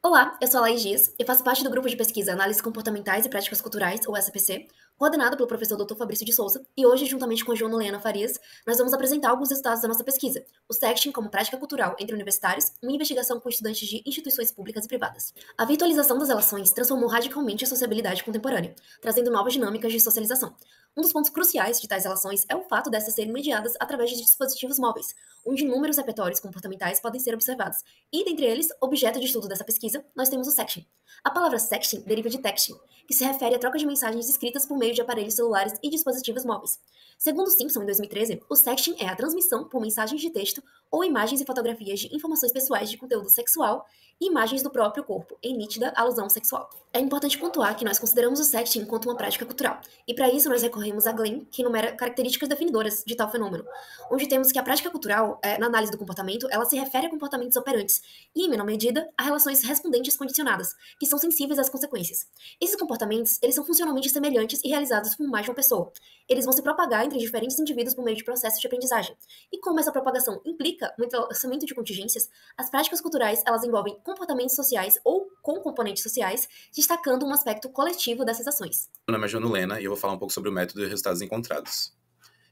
Olá, eu sou a Laís Dias, eu faço parte do grupo de pesquisa Análises Comportamentais e Práticas Culturais, ou SPC, coordenado pelo professor Dr. Fabrício de Souza, e hoje, juntamente com a Joana Leana Farias, nós vamos apresentar alguns resultados da nossa pesquisa, o Sexting como prática cultural entre universitários, uma investigação com estudantes de instituições públicas e privadas. A virtualização das relações transformou radicalmente a sociabilidade contemporânea, trazendo novas dinâmicas de socialização. Um dos pontos cruciais de tais relações é o fato dessas serem mediadas através de dispositivos móveis, onde inúmeros repertórios comportamentais podem ser observados, e, dentre eles, objeto de estudo dessa pesquisa, nós temos o sexting. A palavra sexting deriva de texting, que se refere à troca de mensagens escritas por meio de aparelhos celulares e dispositivos móveis. Segundo Simpson, em 2013, o sexting é a transmissão por mensagens de texto ou imagens e fotografias de informações pessoais de conteúdo sexual e imagens do próprio corpo, em nítida alusão sexual. É importante pontuar que nós consideramos o sexting enquanto uma prática cultural, e para isso nós recorremos a Glenn, que enumera características definidoras de tal fenômeno, onde temos que a prática cultural, na análise do comportamento, ela se refere a comportamentos operantes e, em menor medida, a relações respondentes condicionadas, que são sensíveis às consequências. Esses comportamentos, eles são funcionalmente semelhantes e realizados por mais de uma pessoa. Eles vão se propagar entre diferentes indivíduos por meio de processos de aprendizagem. E como essa propagação implica um entrelaçamento de contingências, as práticas culturais, elas envolvem comportamentos sociais ou com componentes sociais, destacando um aspecto coletivo dessas ações. Meu nome é Joana Leana e eu vou falar um pouco sobre o método e resultados encontrados.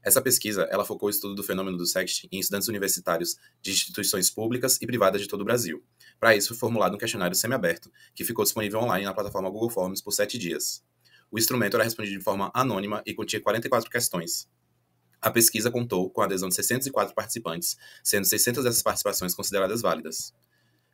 Essa pesquisa, ela focou o estudo do fenômeno do sexting em estudantes universitários de instituições públicas e privadas de todo o Brasil. Para isso, foi formulado um questionário semiaberto, que ficou disponível online na plataforma Google Forms por 7 dias. O instrumento era respondido de forma anônima e continha 44 questões. A pesquisa contou com a adesão de 604 participantes, sendo 600 dessas participações consideradas válidas.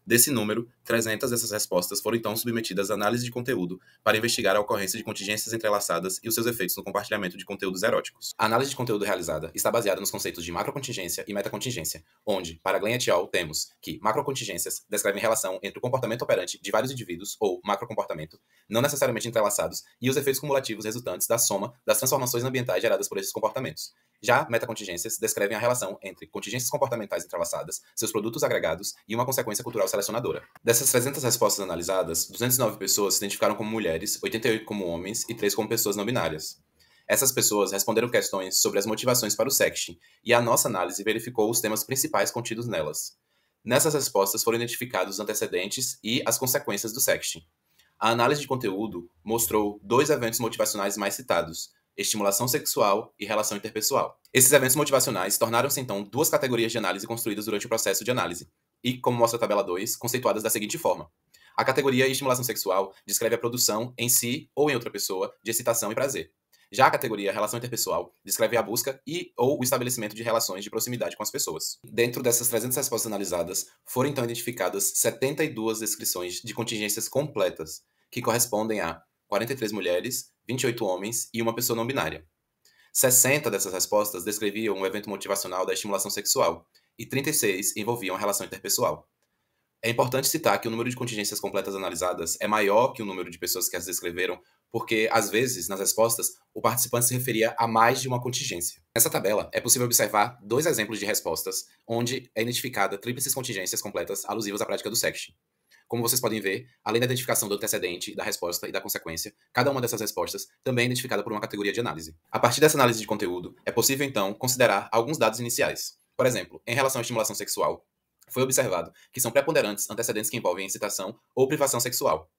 Desse número, 300 dessas respostas foram então submetidas à análise de conteúdo para investigar a ocorrência de contingências entrelaçadas e os seus efeitos no compartilhamento de conteúdos eróticos. A análise de conteúdo realizada está baseada nos conceitos de macrocontingência e metacontingência, onde, para Glenn et al., temos que macrocontingências descrevem relação entre o comportamento operante de vários indivíduos, ou macrocomportamento, não necessariamente entrelaçados, e os efeitos cumulativos resultantes da soma das transformações ambientais geradas por esses comportamentos. Já metacontingências descrevem a relação entre contingências comportamentais entrelaçadas, seus produtos agregados e uma consequência cultural selecionadora. Dessas 300 respostas analisadas, 209 pessoas se identificaram como mulheres, 88 como homens e 3 como pessoas não binárias. Essas pessoas responderam questões sobre as motivações para o sexting, e a nossa análise verificou os temas principais contidos nelas. Nessas respostas foram identificados os antecedentes e as consequências do sexting. A análise de conteúdo mostrou 2 eventos motivacionais mais citados: estimulação sexual e relação interpessoal. Esses eventos motivacionais tornaram-se, então, 2 categorias de análise construídas durante o processo de análise, e, como mostra a tabela 2, conceituadas da seguinte forma. A categoria estimulação sexual descreve a produção, em si ou em outra pessoa, de excitação e prazer. Já a categoria relação interpessoal descreve a busca e ou o estabelecimento de relações de proximidade com as pessoas. Dentro dessas 300 respostas analisadas, foram, então, identificadas 72 descrições de contingências completas, que correspondem a 43 mulheres, 28 homens e uma pessoa não binária. 60 dessas respostas descreviam um evento motivacional da estimulação sexual e 36 envolviam a relação interpessoal. É importante citar que o número de contingências completas analisadas é maior que o número de pessoas que as descreveram, porque, às vezes, nas respostas, o participante se referia a mais de uma contingência. Nessa tabela, é possível observar 2 exemplos de respostas onde é identificada tríplices contingências completas alusivas à prática do sexting. Como vocês podem ver, além da identificação do antecedente, da resposta e da consequência, cada uma dessas respostas também é identificada por uma categoria de análise. A partir dessa análise de conteúdo, é possível, então, considerar alguns dados iniciais. Por exemplo, em relação à estimulação sexual, foi observado que são preponderantes antecedentes que envolvem excitação ou privação sexual,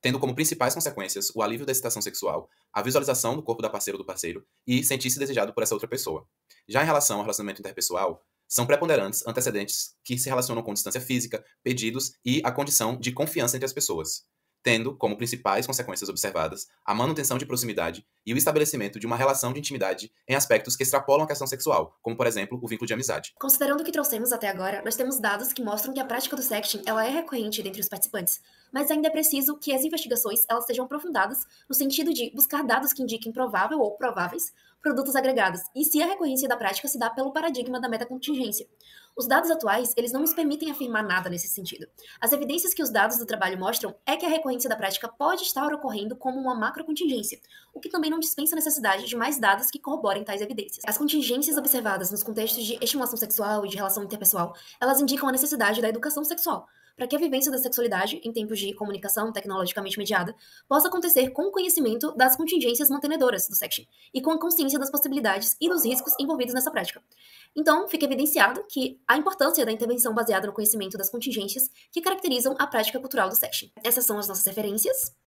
tendo como principais consequências o alívio da excitação sexual, a visualização do corpo da parceira ou do parceiro e sentir-se desejado por essa outra pessoa. Já em relação ao relacionamento interpessoal, são preponderantes antecedentes que se relacionam com distância física, pedidos e a condição de confiança entre as pessoas, tendo como principais consequências observadas a manutenção de proximidade e o estabelecimento de uma relação de intimidade em aspectos que extrapolam a questão sexual, como, por exemplo, o vínculo de amizade. Considerando o que trouxemos até agora, nós temos dados que mostram que a prática do sexting ela é recorrente dentre os participantes, mas ainda é preciso que as investigações elas sejam aprofundadas no sentido de buscar dados que indiquem provável ou prováveis produtos agregados, e se a recorrência da prática se dá pelo paradigma da metacontingência. Os dados atuais, eles não nos permitem afirmar nada nesse sentido. As evidências que os dados do trabalho mostram é que a recorrência da prática pode estar ocorrendo como uma macrocontingência, o que também não dispensa a necessidade de mais dados que corroborem tais evidências. As contingências observadas nos contextos de estimulação sexual e de relação interpessoal, elas indicam a necessidade da educação sexual, para que a vivência da sexualidade, em tempos de comunicação tecnologicamente mediada, possa acontecer com o conhecimento das contingências mantenedoras do sexting e com a consciência das possibilidades e dos riscos envolvidos nessa prática. Então, fica evidenciado que a importância da intervenção baseada no conhecimento das contingências que caracterizam a prática cultural do sexting. Essas são as nossas referências.